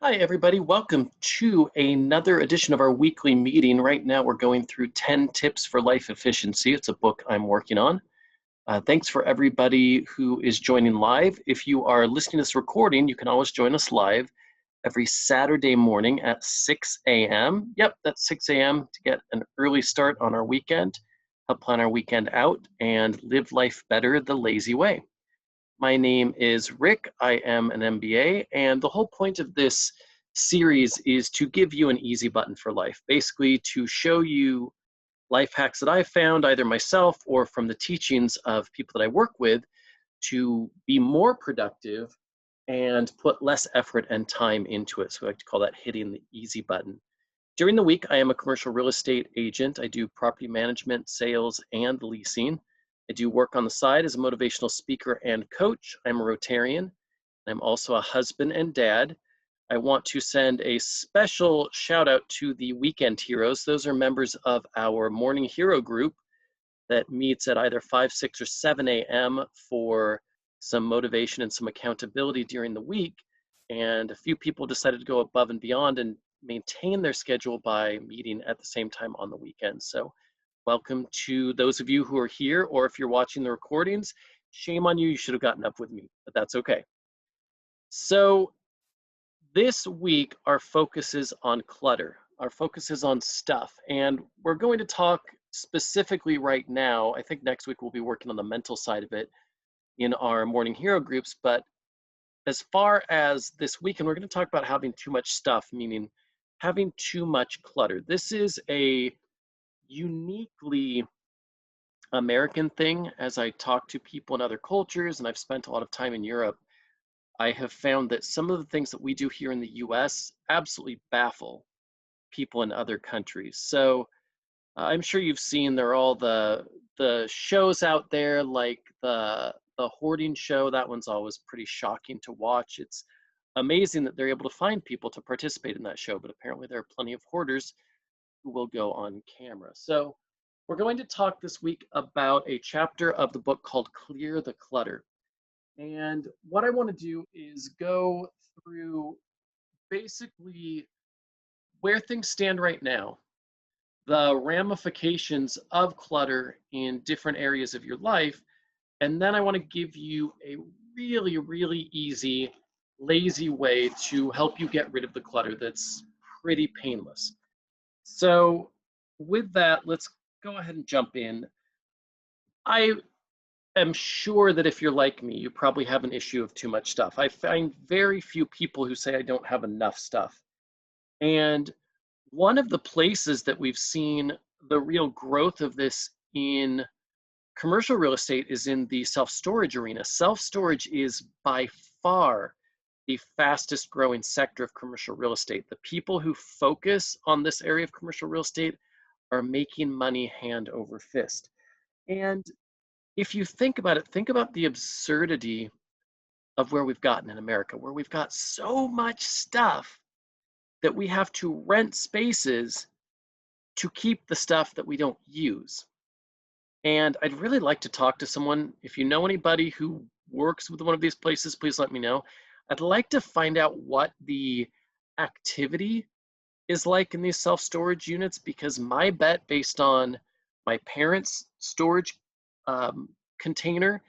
Hi, everybody. Welcome to another edition of our weekly meeting. Right now, we're going through 10 Tips for Life Efficiency. It's a book I'm working on. Thanks for everybody who is joining live. If you are listening to this recording, you can always join us live every Saturday morning at 6 a.m. Yep, that's 6 a.m. to get an early start on our weekend, help plan our weekend out, and live life better the lazy way. My name is Rick. I am an MBA, and the whole point of this series is to give you an easy button for life, basically to show you life hacks that I've found either myself or from the teachings of people that I work with to be more productive and put less effort and time into it. So I like to call that hitting the easy button. During the week, I am a commercial real estate agent. I do property management, sales, and leasing. I do work on the side as a motivational speaker and coach. I'm a Rotarian. I'm also a husband and dad. I want to send a special shout out to the Weekend Heroes. Those are members of our Morning Hero group that meets at either 5, 6, or 7 a.m. for some motivation and some accountability during the week. And a few people decided to go above and beyond and maintain their schedule by meeting at the same time on the weekends. So welcome to those of you who are here, or if you're watching the recordings, shame on you, you should have gotten up with me, but that's okay. So this week, our focus is on clutter. Our focus is on stuff, and we're going to talk specifically right now. I think next week we'll be working on the mental side of it in our Morning Hero groups, but as far as this weekend, we're going to talk about having too much stuff, meaning having too much clutter. This is a uniquely American thing. As I talk to people in other cultures, and I've spent a lot of time in Europe, I have found that some of the things that we do here in the US absolutely baffle people in other countries. So I'm sure you've seen there are all the shows out there, like the hoarding show. That one's always pretty shocking to watch. It's amazing that they're able to find people to participate in that show, but apparently there are plenty of hoarders who will go on camera. So we're going to talk this week about a chapter of the book called Clear the Clutter. And what I want to do is go through basically where things stand right now, the ramifications of clutter in different areas of your life, and then I want to give you a really, really easy, lazy way to help you get rid of the clutter that's pretty painless. So with that, let's go ahead and jump in. I am sure that if you're like me, you probably have an issue of too much stuff. I find very few people who say I don't have enough stuff. And one of the places that we've seen the real growth of this in commercial real estate is in the self-storage arena. Self-storage is by far the fastest growing sector of commercial real estate. The people who focus on this area of commercial real estate are making money hand over fist. And if you think about it, think about the absurdity of where we've gotten in America, where we've got so much stuff that we have to rent spaces to keep the stuff that we don't use. And I'd really like to talk to someone. If you know anybody who works with one of these places, please let me know. I'd like to find out what the activity is like in these self-storage units, because my bet, based on my parents' storage container,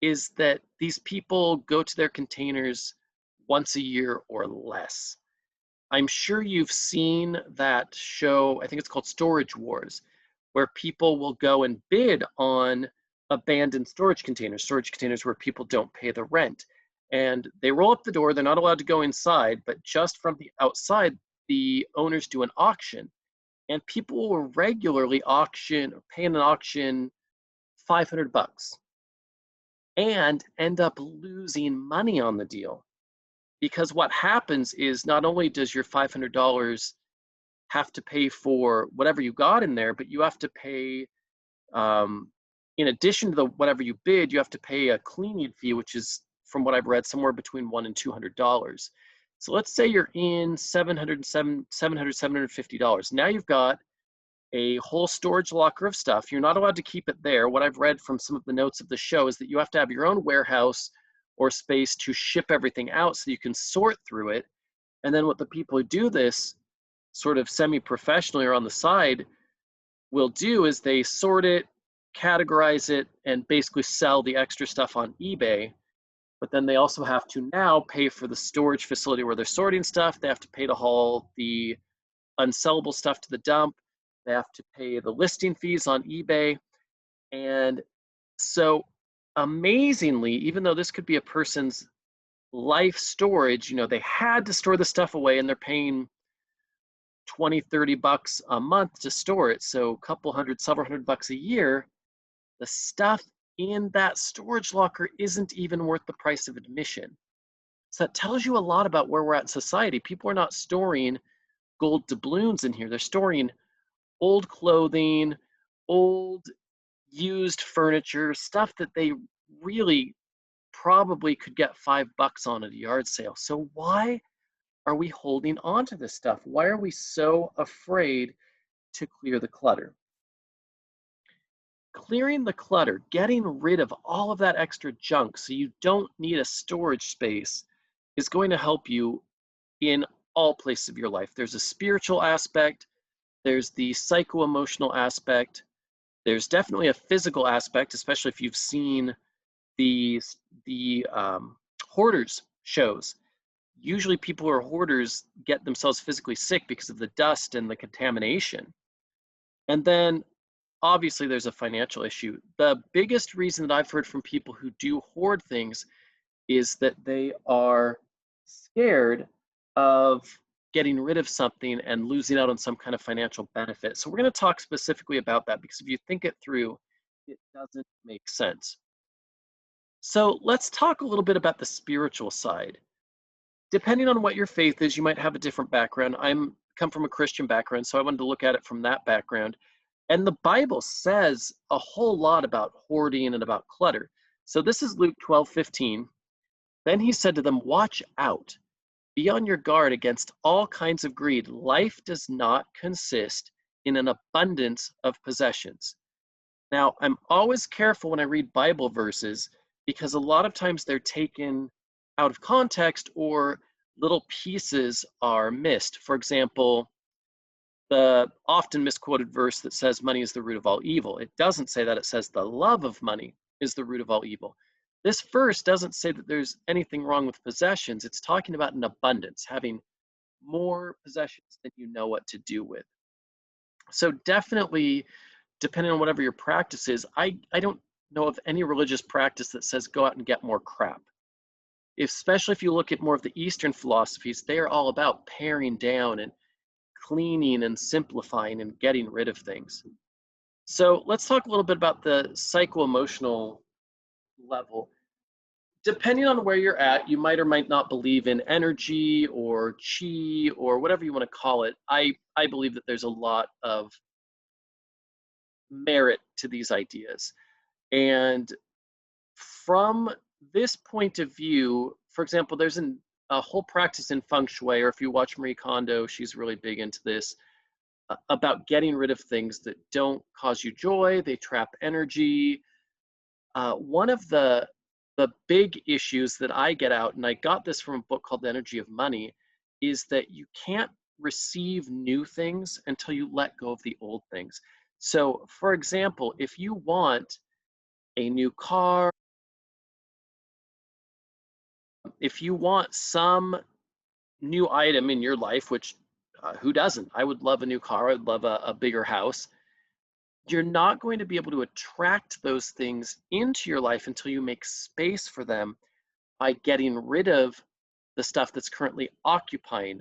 is that these people go to their containers once a year or less. I'm sure you've seen that show, I think it's called Storage Wars, where people will go and bid on abandoned storage containers where people don't pay the rent. And they roll up the door, they're not allowed to go inside, but just from the outside, the owners do an auction. And people will regularly auction or pay in an auction 500 bucks and end up losing money on the deal. Because what happens is not only does your $500 have to pay for whatever you got in there, but you have to pay, in addition to the whatever you bid, you have to pay a cleaning fee, which is, from what I've read, somewhere between $100 and $200. So let's say you're in $750. Now you've got a whole storage locker of stuff. You're not allowed to keep it there. What I've read from some of the notes of the show is that you have to have your own warehouse or space to ship everything out so you can sort through it. And then what the people who do this sort of semi-professionally or on the side will do is they sort it, categorize it, and basically sell the extra stuff on eBay. But then they also have to now pay for the storage facility where they're sorting stuff. They have to pay to haul the unsellable stuff to the dump. They have to pay the listing fees on eBay. And so amazingly, even though this could be a person's life storage, they had to store the stuff away and they're paying 20, 30 bucks a month to store it. So a couple hundred, several hundred bucks a year, the stuff in that storage locker isn't even worth the price of admission. So that tells you a lot about where we're at in society. People are not storing gold doubloons in here. They're storing old clothing, old used furniture, stuff that they really probably could get $5 on at a yard sale. So why are we holding on to this stuff? Why are we so afraid to clear the clutter? Clearing the clutter, getting rid of all of that extra junk so you don't need a storage space, is going to help you in all places of your life. There's a spiritual aspect, there's the psycho-emotional aspect, there's definitely a physical aspect, especially if you've seen the hoarders shows. Usually people who are hoarders get themselves physically sick because of the dust and the contamination. And then obviously there's a financial issue. The biggest reason that I've heard from people who do hoard things is that they are scared of getting rid of something and losing out on some kind of financial benefit. So we're going to talk specifically about that because if you think it through, it doesn't make sense. So let's talk a little bit about the spiritual side. Depending on what your faith is, you might have a different background. I'm come from a Christian background, so I wanted to look at it from that background. And the Bible says a whole lot about hoarding and about clutter. So this is Luke 12:15. Then he said to them, "Watch out. Be on your guard against all kinds of greed. Life does not consist in an abundance of possessions." Now, I'm always careful when I read Bible verses because a lot of times they're taken out of context or little pieces are missed. For example, the often misquoted verse that says money is the root of all evil. It doesn't say that, it says the love of money is the root of all evil. This verse doesn't say that there's anything wrong with possessions. It's talking about an abundance, having more possessions than you know what to do with. So definitely, depending on whatever your practice is, I don't know of any religious practice that says go out and get more crap. Especially if you look at more of the Eastern philosophies, they are all about paring down and cleaning and simplifying and getting rid of things. So let's talk a little bit about the psycho-emotional level. Depending on where you're at, you might or might not believe in energy or chi or whatever you want to call it. I believe that there's a lot of merit to these ideas. And from this point of view, for example, there's a whole practice in feng shui, or if you watch Marie Kondo, she's really big into this, about getting rid of things that don't cause you joy, they trap energy. One of the big issues that I get out, and I got this from a book called The Energy of Money, is that you can't receive new things until you let go of the old things. So, for example, if you want a new car, if you want some new item in your life, which who doesn't? I would love a new car, I would love a bigger house. You're not going to be able to attract those things into your life until you make space for them by getting rid of the stuff that's currently occupying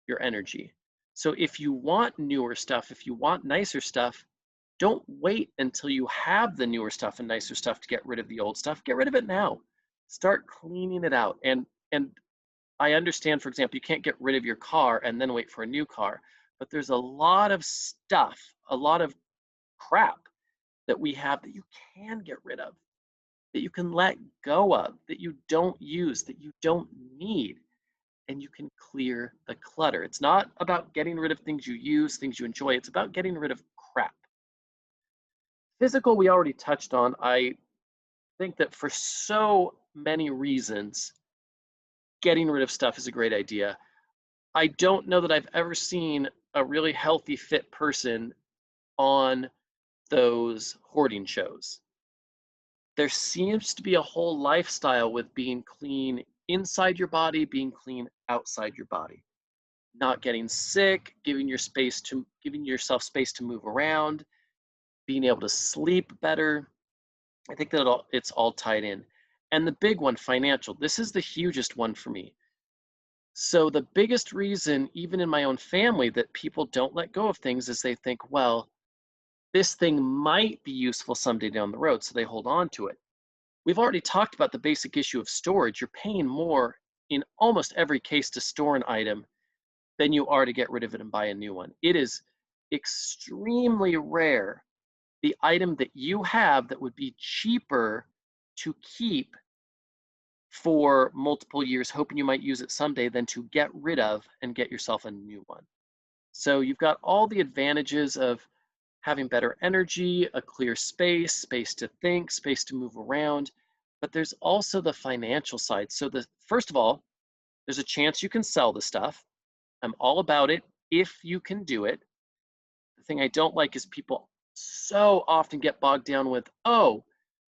your energy. So if you want newer stuff, if you want nicer stuff, don't wait until you have the newer stuff and nicer stuff to get rid of the old stuff. Get rid of it now. Start cleaning it out. And I understand, for example, you can't get rid of your car and then wait for a new car, but there's a lot of stuff, a lot of crap that we have that you can get rid of, that you can let go of, that you don't use, that you don't need, and you can clear the clutter. It's not about getting rid of things you use, things you enjoy. It's about getting rid of crap. Physical, we already touched on. I think that for so many reasons, getting rid of stuff is a great idea. I don't know that I've ever seen a really healthy, fit person on those hoarding shows. There seems to be a whole lifestyle with being clean inside your body, being clean outside your body, not getting sick, giving yourself space to move around, being able to sleep better. I think that it's all tied in. And the big one, financial. This is the hugest one for me. So the biggest reason, even in my own family, that people don't let go of things is they think, well, this thing might be useful someday down the road, so they hold on to it. We've already talked about the basic issue of storage. You're paying more in almost every case to store an item than you are to get rid of it and buy a new one. It is extremely rare the item that you have that would be cheaper to keep for multiple years, hoping you might use it someday, than to get rid of and get yourself a new one. So you've got all the advantages of having better energy, a clear space, space to think, space to move around, but there's also the financial side. So first of all, there's a chance you can sell the stuff. I'm all about it if you can do it. The thing I don't like is people so often get bogged down with, oh,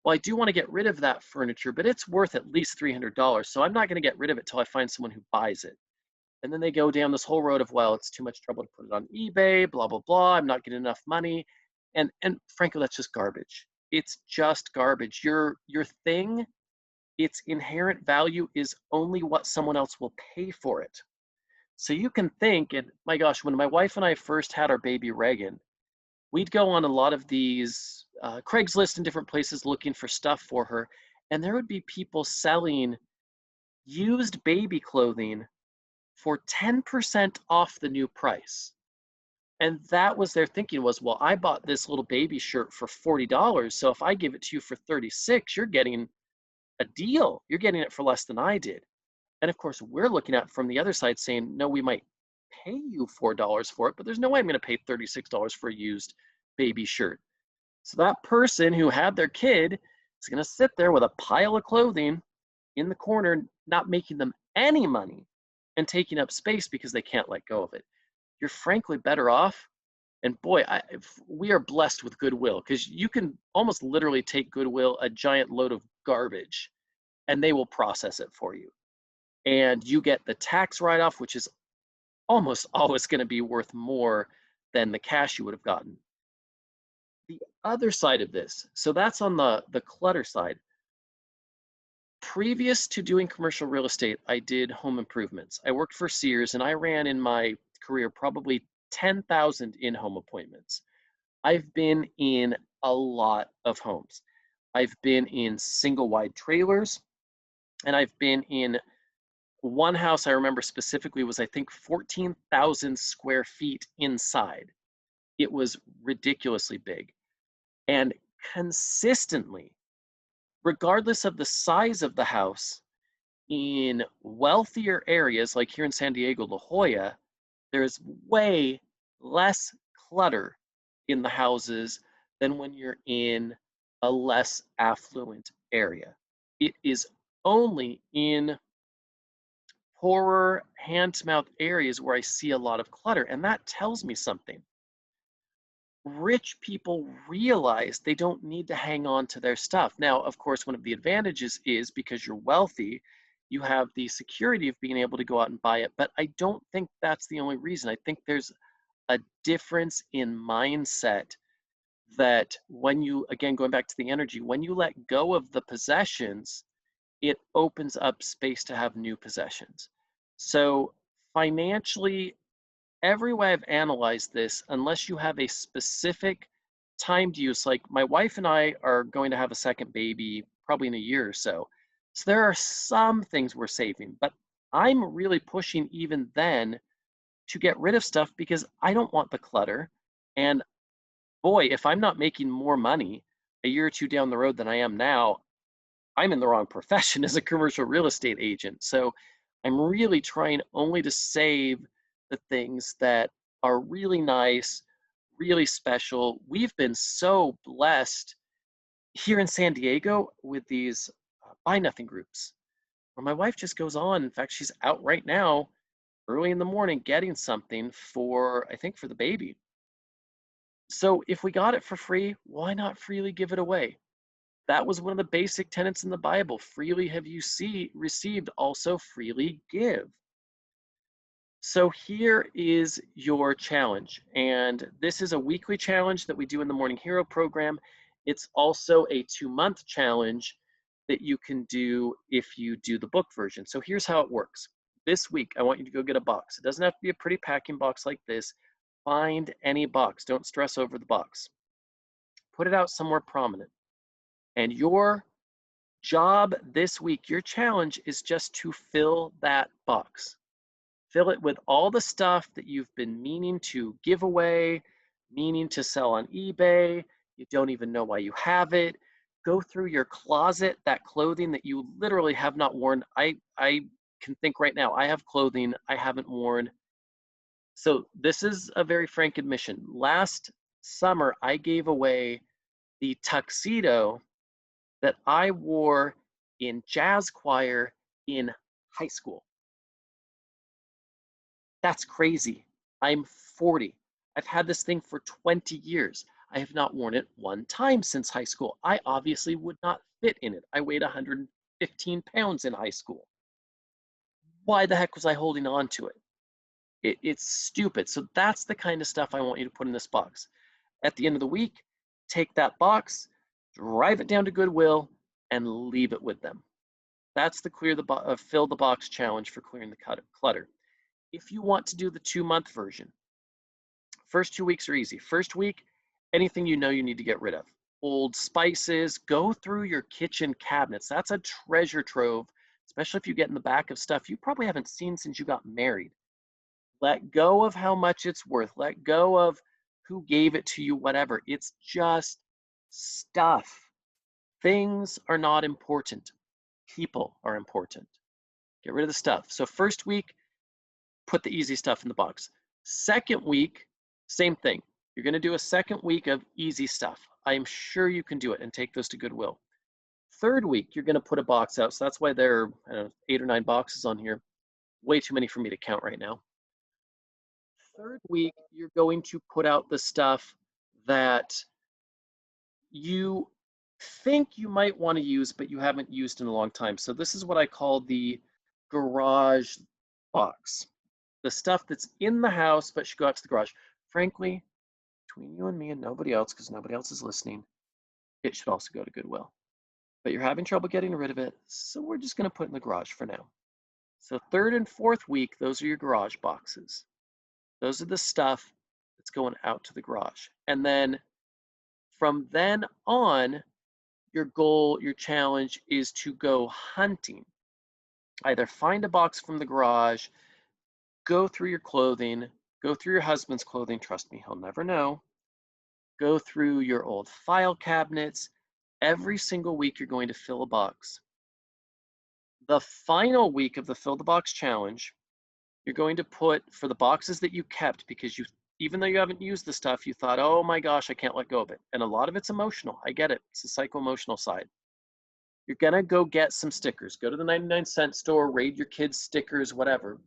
well, I do want to get rid of that furniture, but it's worth at least $300. So I'm not going to get rid of it till I find someone who buys it. And then they go down this whole road of, well, it's too much trouble to put it on eBay, blah, blah, blah. I'm not getting enough money. And frankly, that's just garbage. It's just garbage. Your thing, its inherent value is only what someone else will pay for it. So you can think, and my gosh, when my wife and I first had our baby Reagan, we'd go on a lot of these Craigslist and different places looking for stuff for her, and there would be people selling used baby clothing for 10% off the new price. And that was their thinking was, well, I bought this little baby shirt for $40, so if I give it to you for 36, you're getting a deal. You're getting it for less than I did. And of course, we're looking at it from the other side saying, no, we might pay you $4 for it, but there's no way I'm going to pay $36 for a used baby shirt. So that person who had their kid is going to sit there with a pile of clothing in the corner, not making them any money and taking up space because they can't let go of it. You're frankly better off. And boy, we are blessed with Goodwill because you can almost literally take Goodwill, a giant load of garbage, and they will process it for you. And you get the tax write-off, which is almost always going to be worth more than the cash you would have gotten. The other side of this, so that's on the clutter side. Previous to doing commercial real estate, I did home improvements. I worked for Sears and I ran in my career probably 10,000 in-home appointments. I've been in a lot of homes. I've been in single wide trailers, and I've been in one house I remember specifically was, I think, 14,000 square feet inside. It was ridiculously big. And consistently, regardless of the size of the house, in wealthier areas like here in San Diego, La Jolla, there's way less clutter in the houses than when you're in a less affluent area. It is only in poorer hand-to-mouth areas where I see a lot of clutter, and that tells me something. Rich people realize they don't need to hang on to their stuff. Now, of course, one of the advantages is because you're wealthy, you have the security of being able to go out and buy it, but I don't think that's the only reason. I think there's a difference in mindset that when you, again, going back to the energy, when you let go of the possessions, it opens up space to have new possessions. So financially, every way I've analyzed this, unless you have a specific timed use, like my wife and I are going to have a second baby probably in a year or so. So there are some things we're saving, but I'm really pushing even then to get rid of stuff because I don't want the clutter. And boy, if I'm not making more money a year or two down the road than I am now, I'm in the wrong profession as a commercial real estate agent. So I'm really trying only to save the things that are really nice, really special. We've been so blessed here in San Diego with these buy nothing groups where my wife just goes on. In fact, she's out right now early in the morning getting something for, I think, for the baby. So if we got it for free, why not freely give it away? That was one of the basic tenets in the Bible. Freely have you received, also freely give. So here is your challenge. And this is a weekly challenge that we do in the Morning Hero program. It's also a 2-month challenge that you can do if you do the book version. So here's how it works. This week, I want you to go get a box. It doesn't have to be a pretty packing box like this. Find any box. Don't stress over the box. Put it out somewhere prominent. And your job this week, your challenge is just to fill that box. Fill it with all the stuff that you've been meaning to give away, meaning to sell on eBay. You don't even know why you have it. Go through your closet, that clothing that you literally have not worn. I can think right now, I have clothing I haven't worn. So this is a very frank admission. Last summer, I gave away the tuxedo that I wore in jazz choir in high school. That's crazy. I'm 40. I've had this thing for 20 years. I have not worn it one time since high school. I obviously would not fit in it. I weighed 115 pounds in high school. Why the heck was I holding on to it? It's stupid. So that's the kind of stuff I want you to put in this box. At the end of the week, take that box, drive it down to Goodwill, and leave it with them. That's the fill the box challenge for clearing the clutter. If you want to do the 2-month version, first 2 weeks are easy. First week, anything you know you need to get rid of. Old spices, go through your kitchen cabinets. That's a treasure trove, especially if you get in the back of stuff you probably haven't seen since you got married. Let go of how much it's worth. Let go of who gave it to you, whatever. It's just stuff. Things are not important. People are important. Get rid of the stuff. So first week, put the easy stuff in the box. Second week, same thing. You're going to do a second week of easy stuff. I am sure you can do it and take those to Goodwill. Third week, you're going to put a box out. So that's why there are, I don't know, 8 or 9 boxes on here. Way too many for me to count right now. Third week, you're going to put out the stuff that you think you might want to use, but you haven't used in a long time. So this is what I call the garage box. The stuff that's in the house but should go out to the garage. Frankly, between you and me and nobody else, because nobody else is listening, it should also go to Goodwill. But you're having trouble getting rid of it, so we're just going to put it in the garage for now. So third and fourth week, those are your garage boxes. Those are the stuff that's going out to the garage. And then from then on, your goal, your challenge is to go hunting. Either find a box from the garage, go through your clothing, go through your husband's clothing, trust me, he'll never know. Go through your old file cabinets. Every single week, you're going to fill a box. The final week of the Fill the Box Challenge, you're going to put for the boxes that you kept because even though you haven't used the stuff, you thought, oh my gosh, I can't let go of it. And a lot of it's emotional. I get it. It's the psycho-emotional side. You're gonna go get some stickers. Go to the 99-cent store, raid your kids' stickers, whatever.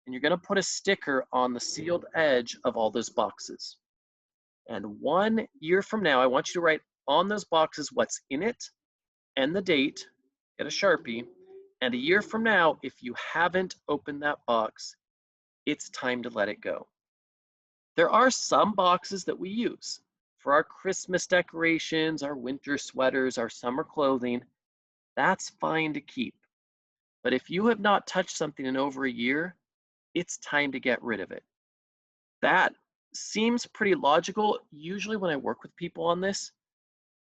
And you're gonna put a sticker on the sealed edge of all those boxes. And 1 year from now, I want you to write on those boxes what's in it and the date, get a Sharpie. And a year from now, if you haven't opened that box, it's time to let it go. There are some boxes that we use for our Christmas decorations, our winter sweaters, our summer clothing. That's fine to keep. But if you have not touched something in over a year, it's time to get rid of it. That seems pretty logical. Usually when I work with people on this,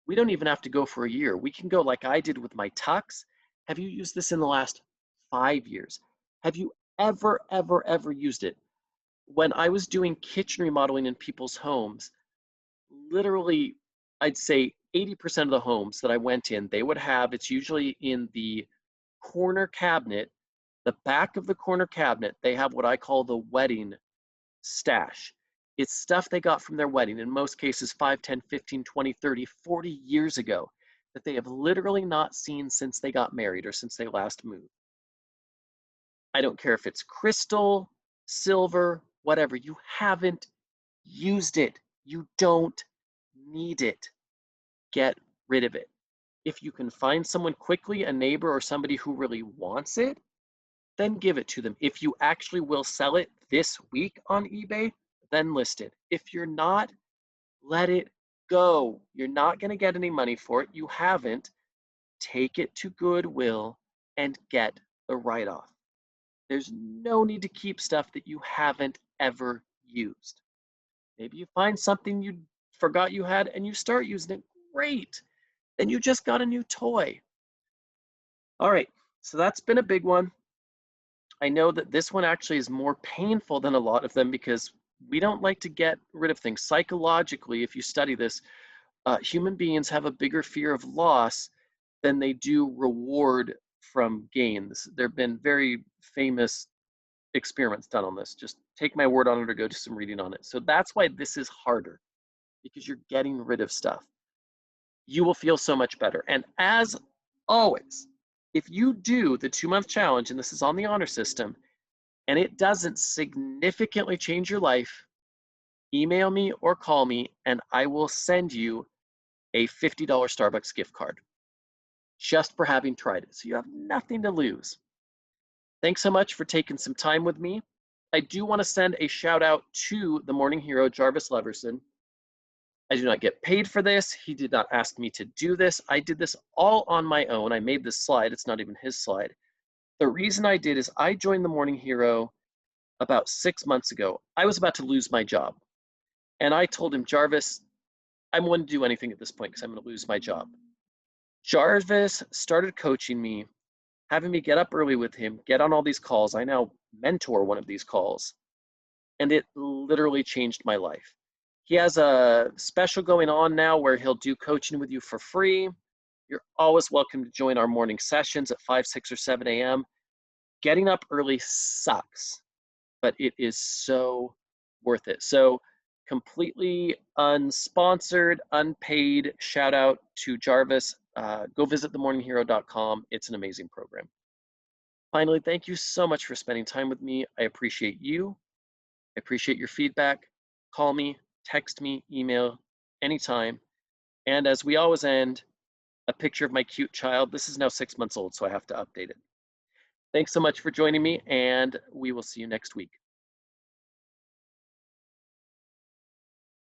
we don't even have to go for a year. We can go like I did with my tux. Have you used this in the last 5 years? Have you ever used it? When I was doing kitchen remodeling in people's homes, literally, I'd say 80% of the homes that I went in, they would have, it's usually in the corner cabinet, the back of the corner cabinet, they have what I call the wedding stash. It's stuff they got from their wedding, in most cases 5, 10, 15, 20, 30, 40 years ago, that they have literally not seen since they got married or since they last moved. I don't care if it's crystal, silver, whatever. You haven't used it. You don't need it. Get rid of it. If you can find someone quickly, a neighbor or somebody who really wants it, then give it to them. If you actually will sell it this week on eBay, then list it. If you're not, let it go. You're not going to get any money for it. You haven't. Take it to Goodwill and get the write off. There's no need to keep stuff that you haven't ever used. Maybe you find something you forgot you had and you start using it. Great. Then you just got a new toy. All right. So that's been a big one. I know that this one actually is more painful than a lot of them because we don't like to get rid of things. Psychologically, if you study this, human beings have a bigger fear of loss than they do reward from gains. There have been very famous experiments done on this. Just take my word on it or go do some reading on it. So that's why this is harder, because you're getting rid of stuff. You will feel so much better. And as always, if you do the 2-month challenge, and this is on the honor system, and it doesn't significantly change your life, email me or call me and I will send you a $50 Starbucks gift card just for having tried it. So you have nothing to lose. Thanks so much for taking some time with me. I do want to send a shout out to the morning hero, Jarvis Leverson. I do not get paid for this. He did not ask me to do this. I did this all on my own. I made this slide. It's not even his slide. The reason I did is I joined the morning hero about 6 months ago. I was about to lose my job. And I told him, Jarvis, I'm willing to do anything at this point because I'm going to lose my job. Jarvis started coaching me, having me get up early with him, get on all these calls. I now mentor one of these calls, and it literally changed my life. He has a special going on now where he'll do coaching with you for free. You're always welcome to join our morning sessions at 5, 6, or 7 a.m. Getting up early sucks, but it is so worth it. So completely unsponsored, unpaid shout out to Jarvis. Go visit themorninghero.com. It's an amazing program. Finally, thank you so much for spending time with me. I appreciate you. I appreciate your feedback. Call me, text me, email, anytime. And as we always end, a picture of my cute child. This is now 6 months old, so I have to update it. Thanks so much for joining me, and we will see you next week.